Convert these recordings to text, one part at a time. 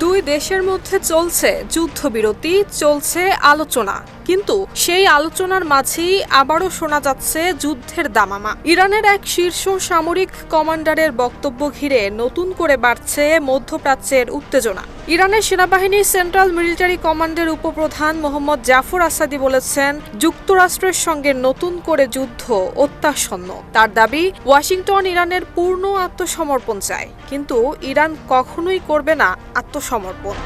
দুই দেশের মধ্যে চলছে যুদ্ধবিরতি, চলছে আলোচনা, কিন্তু সেই আলোচনার মাঝেই আবারও শোনা যাচ্ছে যুদ্ধের দামামা। ইরানের এক শীর্ষ সামরিক কমান্ডারের বক্তব্য ঘিরে নতুন করে বাড়ছে মধ্যপ্রাচ্যের উত্তেজনা। ইরানের সেনাবাহিনীর সেন্ট্রাল মিলিটারি কমান্ডের উপপ্রধান মোহাম্মদ জাফর আসাদি বলেছেন, যুক্তরাষ্ট্রের সঙ্গে নতুন করে যুদ্ধ অত্যাসন্ন। তার দাবি, ওয়াশিংটন ইরানের পূর্ণ আত্মসমর্পণ চায়, কিন্তু ইরান কখনোই করবে না আত্মসমর্পণ।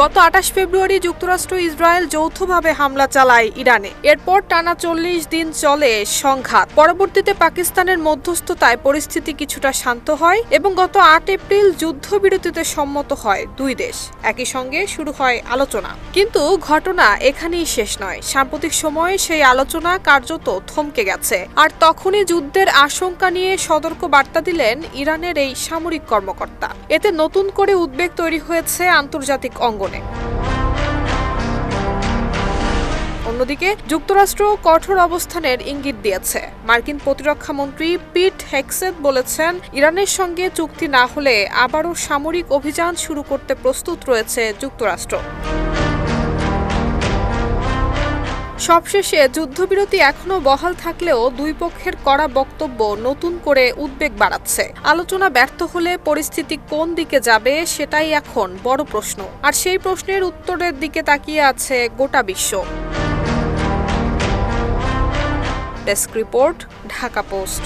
গত ২৮ ফেব্রুয়ারি যুক্তরাষ্ট্র ইসরায়েল যৌথভাবে হামলা চালায় ইরানে। এরপর টানা ৪০ দিন চলে সংঘাত। পরবর্তীতে পাকিস্তানের মধ্যস্থতায় পরিস্থিতি কিছুটা শান্ত হয় এবং গত ৮ এপ্রিল যুদ্ধবিরতিতে সম্মত হয় দুই দেশ। একই সঙ্গে শুরু হয় আলোচনা। কিন্তু ঘটনা এখানেই শেষ নয়। সাম্প্রতিক সময়ে সেই আলোচনা কার্যত থমকে গেছে। আর তখনই যুদ্ধের আশঙ্কা নিয়ে সতর্ক বার্তা দিলেন ইরানের এই সামরিক কর্মকর্তা। এতে নতুন করে উদ্বেগ তৈরি হয়েছে আন্তর্জাতিক অঙ্গনে। অন্যদিকে যুক্তরাষ্ট্র কঠোর অবস্থানের ইঙ্গিত দিয়েছে। মার্কিন প্রতিরক্ষা মন্ত্রী পিট হেগসেথ বলেছেন, ইরানের সঙ্গে চুক্তি না হলে আবারও সামরিক অভিযান শুরু করতে প্রস্তুত রয়েছে যুক্তরাষ্ট্র। সবশেষে যুদ্ধবিরতি এখনো বহাল থাকলেও দুই পক্ষের কড়া বক্তব্য নতুন করে উদ্বেগ বাড়াচ্ছে। আলোচনা ব্যর্থ হলে পরিস্থিতি কোন দিকে যাবে সেটাই এখন বড় প্রশ্ন। আর সেই প্রশ্নের উত্তরের দিকে তাকিয়ে আছে গোটা বিশ্ব। Desk report, Dhaka post.